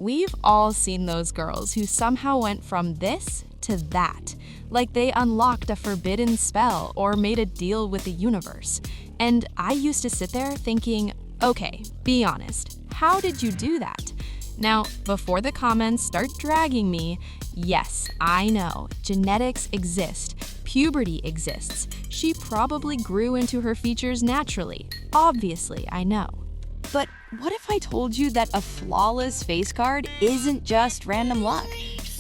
We've all seen those girls who somehow went from this to that, like they unlocked a forbidden spell or made a deal with the universe. And I used to sit there thinking, okay, be honest, how did you do that? Now, before the comments start dragging me, yes, I know, genetics exist, puberty exists. She probably grew into her features naturally. Obviously, I know. But what if I told you that a flawless face card isn't just random luck?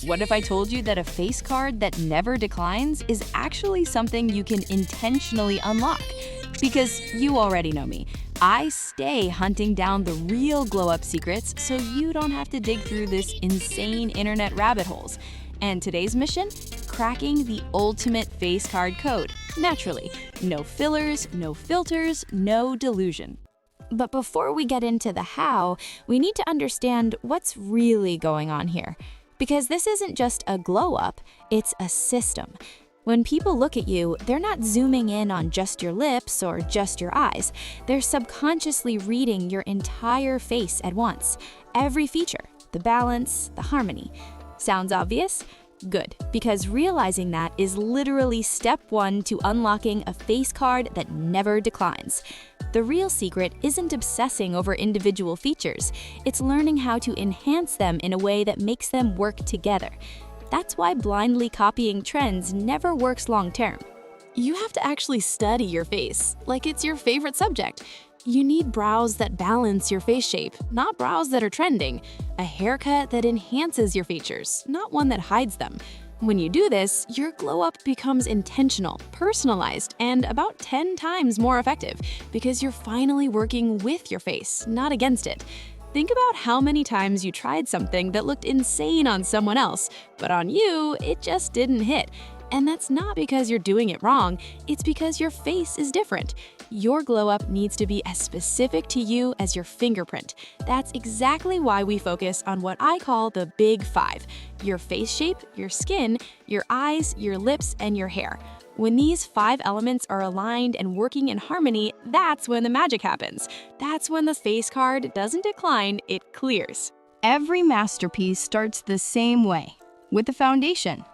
What if I told you that a face card that never declines is actually something you can intentionally unlock? Because you already know me. I stay hunting down the real glow-up secrets so you don't have to dig through this insane internet rabbit holes. And today's mission? Cracking the ultimate face card code. Naturally. No fillers, no filters, no delusion. But before we get into the how, we need to understand what's really going on here. Because this isn't just a glow up, it's a system. When people look at you, they're not zooming in on just your lips or just your eyes. They're subconsciously reading your entire face at once. Every feature, the balance, the harmony. Sounds obvious? Good, because realizing that is literally step one to unlocking a face card that never declines. The real secret isn't obsessing over individual features, it's learning how to enhance them in a way that makes them work together. That's why blindly copying trends never works long-term. You have to actually study your face, like it's your favorite subject. You need brows that balance your face shape, not brows that are trending. A haircut that enhances your features, not one that hides them. When you do this, your glow-up becomes intentional, personalized, and about 10 times more effective because you're finally working with your face, not against it. Think about how many times you tried something that looked insane on someone else, but on you, it just didn't hit. And that's not because you're doing it wrong, it's because your face is different. Your glow-up needs to be as specific to you as your fingerprint. That's exactly why we focus on what I call the Big Five: your face shape, your skin, your eyes, your lips, and your hair. When these 5 elements are aligned and working in harmony, that's when the magic happens. That's when the face card doesn't decline, it clears. Every masterpiece starts the same way, with the foundation.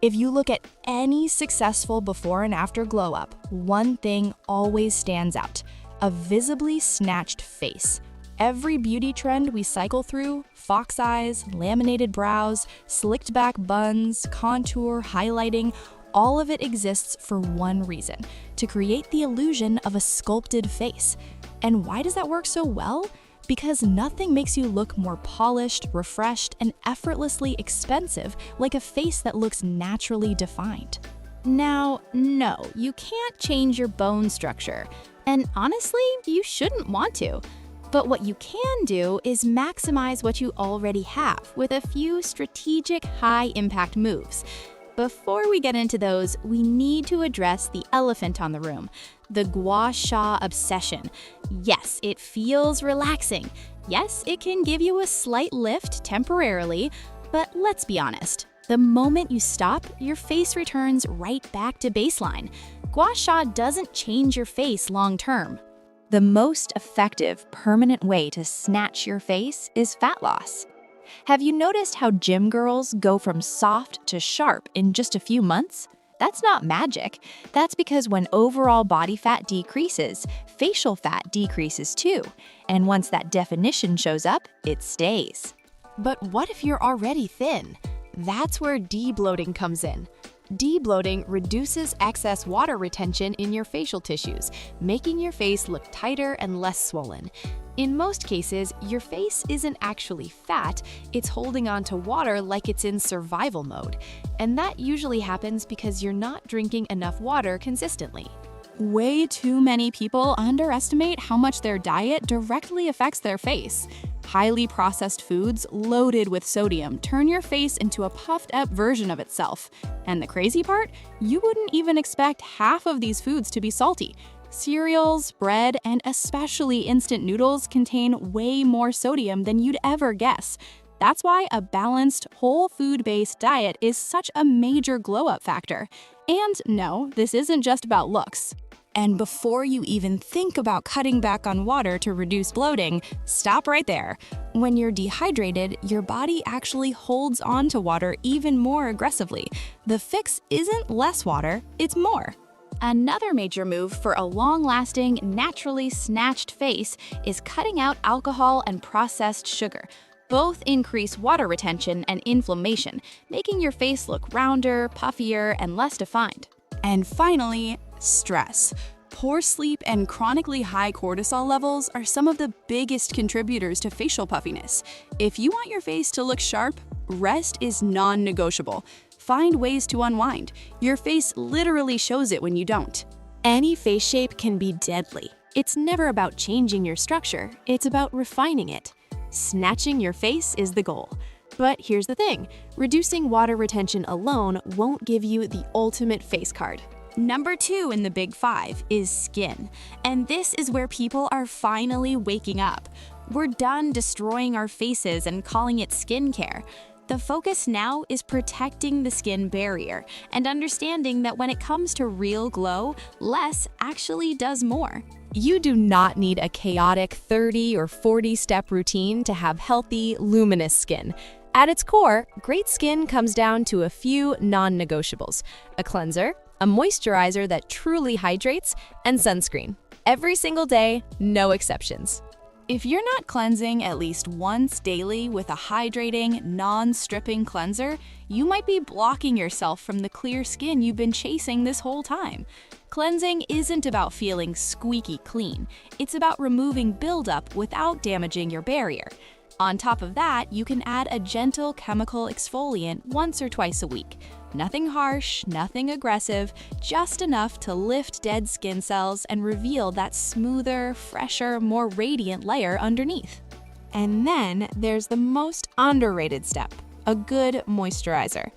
If you look at any successful before and after glow up, one thing always stands out: a visibly snatched face. Every beauty trend we cycle through, fox eyes, laminated brows, slicked back buns, contour, highlighting, all of it exists for one reason: to create the illusion of a sculpted face. And why does that work so well? Because nothing makes you look more polished, refreshed, and effortlessly expensive like a face that looks naturally defined. Now, no, you can't change your bone structure. And honestly, you shouldn't want to. But what you can do is maximize what you already have with a few strategic high-impact moves. Before we get into those, we need to address the elephant on the room: the gua sha obsession. Yes, it feels relaxing. Yes, it can give you a slight lift temporarily, but let's be honest. The moment you stop, your face returns right back to baseline. Gua sha doesn't change your face long term. The most effective, permanent way to snatch your face is fat loss. Have you noticed how gym girls go from soft to sharp in just a few months? That's not magic. That's because when overall body fat decreases, facial fat decreases too. And once that definition shows up, it stays. But what if you're already thin? That's where de-bloating comes in. De-bloating reduces excess water retention in your facial tissues, making your face look tighter and less swollen. In most cases, your face isn't actually fat, it's holding on to water like it's in survival mode. And that usually happens because you're not drinking enough water consistently. Way too many people underestimate how much their diet directly affects their face. Highly processed foods loaded with sodium turn your face into a puffed-up version of itself. And the crazy part? You wouldn't even expect half of these foods to be salty. Cereals, bread, and especially instant noodles contain way more sodium than you'd ever guess. That's why a balanced, whole food-based diet is such a major glow-up factor. And no, this isn't just about looks. And before you even think about cutting back on water to reduce bloating, stop right there. When you're dehydrated, your body actually holds on to water even more aggressively. The fix isn't less water, it's more. Another major move for a long-lasting, naturally snatched face is cutting out alcohol and processed sugar. Both increase water retention and inflammation, making your face look rounder, puffier, and less defined. And finally, stress. Poor sleep and chronically high cortisol levels are some of the biggest contributors to facial puffiness. If you want your face to look sharp, rest is non-negotiable. Find ways to unwind. Your face literally shows it when you don't. Any face shape can be deadly. It's never about changing your structure, it's about refining it. Snatching your face is the goal. But here's the thing, reducing water retention alone won't give you the ultimate face card. Number 2 in the big 5 is skin. And this is where people are finally waking up. We're done destroying our faces and calling it skincare. The focus now is protecting the skin barrier and understanding that when it comes to real glow, less actually does more. You do not need a chaotic 30 or 40-step routine to have healthy, luminous skin. At its core, great skin comes down to a few non-negotiables: a cleanser, a moisturizer that truly hydrates, and sunscreen. Every single day, no exceptions. If you're not cleansing at least once daily with a hydrating, non-stripping cleanser, you might be blocking yourself from the clear skin you've been chasing this whole time. Cleansing isn't about feeling squeaky clean. It's about removing buildup without damaging your barrier. On top of that, you can add a gentle chemical exfoliant once or twice a week. Nothing harsh, nothing aggressive, just enough to lift dead skin cells and reveal that smoother, fresher, more radiant layer underneath. And then there's the most underrated step, a good moisturizer.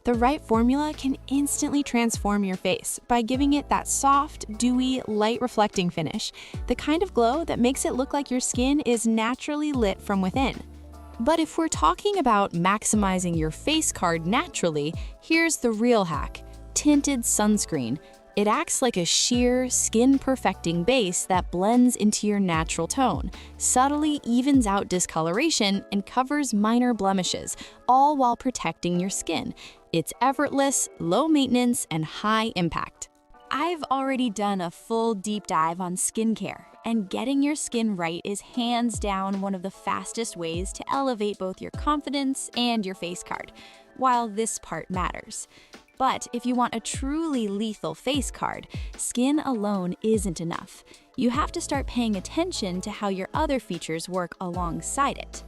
The right formula can instantly transform your face by giving it that soft, dewy, light-reflecting finish, the kind of glow that makes it look like your skin is naturally lit from within. But if we're talking about maximizing your face card naturally, here's the real hack: tinted sunscreen. It acts like a sheer, skin-perfecting base that blends into your natural tone, subtly evens out discoloration, and covers minor blemishes, all while protecting your skin. It's effortless, low maintenance, and high impact. I've already done a full deep dive on skincare, and getting your skin right is hands down one of the fastest ways to elevate both your confidence and your face card, while this part matters. But if you want a truly lethal face card, skin alone isn't enough. You have to start paying attention to how your other features work alongside it.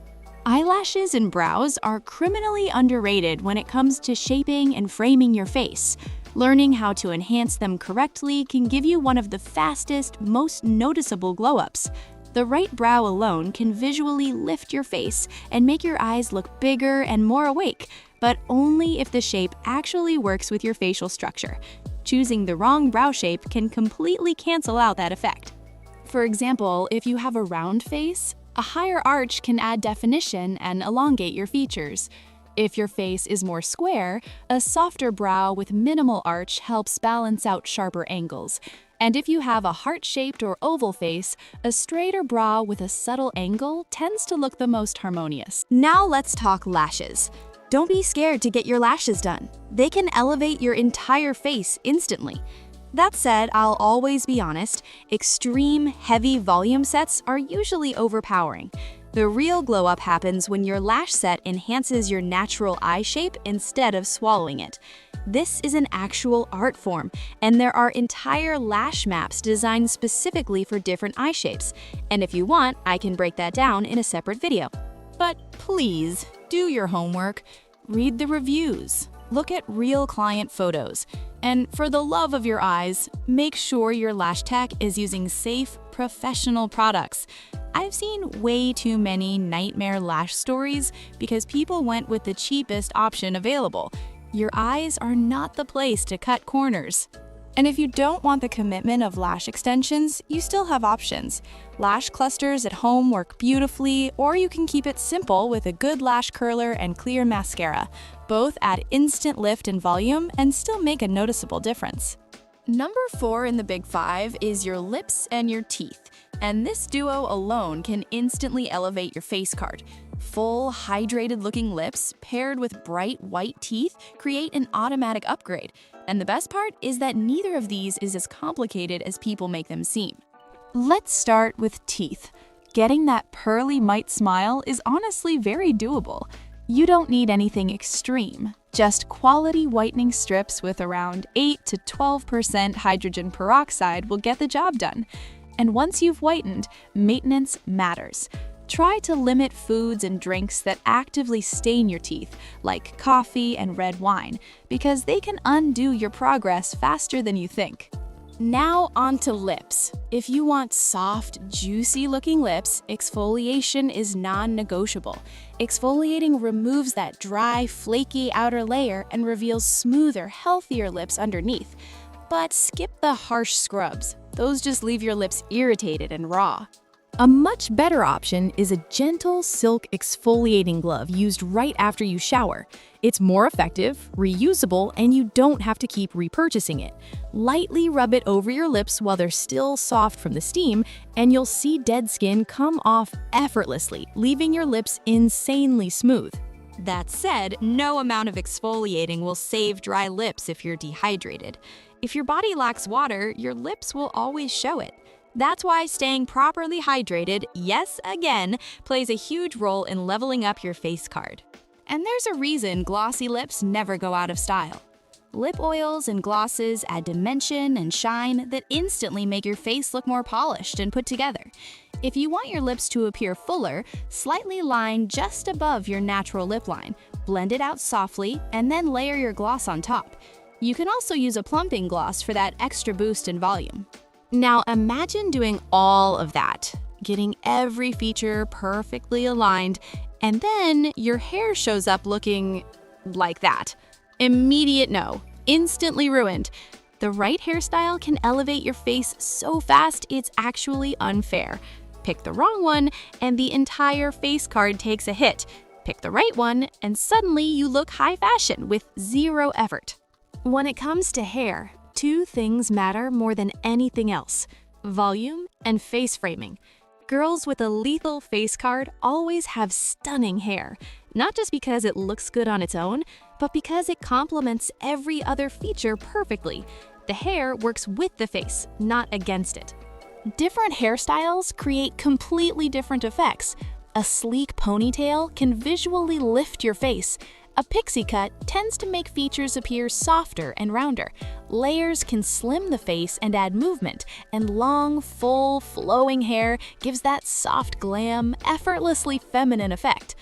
Eyelashes and brows are criminally underrated when it comes to shaping and framing your face. Learning how to enhance them correctly can give you one of the fastest, most noticeable glow-ups. The right brow alone can visually lift your face and make your eyes look bigger and more awake, but only if the shape actually works with your facial structure. Choosing the wrong brow shape can completely cancel out that effect. For example, if you have a round face, a higher arch can add definition and elongate your features. If your face is more square, a softer brow with minimal arch helps balance out sharper angles. And if you have a heart-shaped or oval face, a straighter brow with a subtle angle tends to look the most harmonious. Now let's talk lashes. Don't be scared to get your lashes done. They can elevate your entire face instantly. That said, I'll always be honest, extreme, heavy volume sets are usually overpowering. The real glow-up happens when your lash set enhances your natural eye shape instead of swallowing it. This is an actual art form, and there are entire lash maps designed specifically for different eye shapes. And if you want, I can break that down in a separate video. But please, do your homework. Read the reviews. Look at real client photos. And for the love of your eyes, make sure your lash tech is using safe, professional products. I've seen way too many nightmare lash stories because people went with the cheapest option available. Your eyes are not the place to cut corners. And if you don't want the commitment of lash extensions, you still have options. Lash clusters at home work beautifully, or you can keep it simple with a good lash curler and clear mascara. Both add instant lift and volume and still make a noticeable difference. Number 4 in the big 5 is your lips and your teeth, and this duo alone can instantly elevate your face card. Full, hydrated-looking lips paired with bright white teeth create an automatic upgrade, and the best part is that neither of these is as complicated as people make them seem. Let's start with teeth. Getting that pearly mite smile is honestly very doable. You don't need anything extreme, just quality whitening strips with around 8 to 12% hydrogen peroxide will get the job done. And once you've whitened, maintenance matters. Try to limit foods and drinks that actively stain your teeth, like coffee and red wine, because they can undo your progress faster than you think. Now onto lips. If you want soft, juicy-looking lips, exfoliation is non-negotiable. Exfoliating removes that dry, flaky outer layer and reveals smoother, healthier lips underneath. But skip the harsh scrubs. Those just leave your lips irritated and raw. A much better option is a gentle silk exfoliating glove used right after you shower. It's more effective, reusable, and you don't have to keep repurchasing it. Lightly rub it over your lips while they're still soft from the steam, and you'll see dead skin come off effortlessly, leaving your lips insanely smooth. That said, no amount of exfoliating will save dry lips if you're dehydrated. If your body lacks water, your lips will always show it. That's why staying properly hydrated, yes again, plays a huge role in leveling up your face card. And there's a reason glossy lips never go out of style. Lip oils and glosses add dimension and shine that instantly make your face look more polished and put together. If you want your lips to appear fuller, slightly line just above your natural lip line, blend it out softly, and then layer your gloss on top. You can also use a plumping gloss for that extra boost in volume. Now imagine doing all of that, getting every feature perfectly aligned, and then your hair shows up looking like that. Immediate no, instantly ruined. The right hairstyle can elevate your face so fast it's actually unfair. Pick the wrong one and the entire face card takes a hit. Pick the right one and suddenly you look high fashion with zero effort. When it comes to hair, two things matter more than anything else: volume and face framing. Girls with a lethal face card always have stunning hair, not just because it looks good on its own, but because it complements every other feature perfectly. The hair works with the face, not against it. Different hairstyles create completely different effects. A sleek ponytail can visually lift your face. A pixie cut tends to make features appear softer and rounder. Layers can slim the face and add movement, and long, full, flowing hair gives that soft glam, effortlessly feminine effect.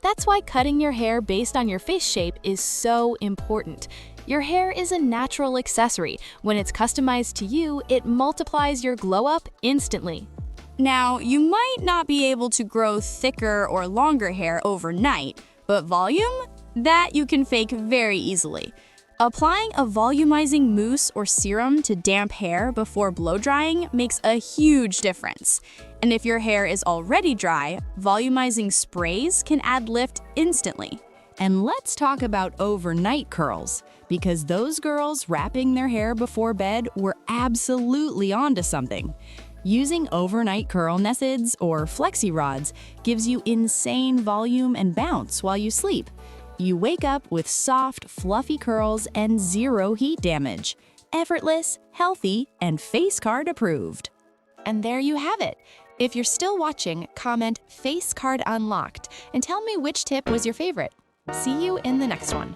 That's why cutting your hair based on your face shape is so important. Your hair is a natural accessory. When it's customized to you, it multiplies your glow up instantly. Now, you might not be able to grow thicker or longer hair overnight, but volume? That you can fake very easily. Applying a volumizing mousse or serum to damp hair before blow drying makes a huge difference. And if your hair is already dry, volumizing sprays can add lift instantly. And let's talk about overnight curls, because those girls wrapping their hair before bed were absolutely onto something. Using overnight curl nessids or flexi rods gives you insane volume and bounce while you sleep. You wake up with soft, fluffy curls and zero heat damage. Effortless, healthy, and face card approved. And there you have it. If you're still watching, comment "Face card unlocked" and tell me which tip was your favorite. See you in the next one.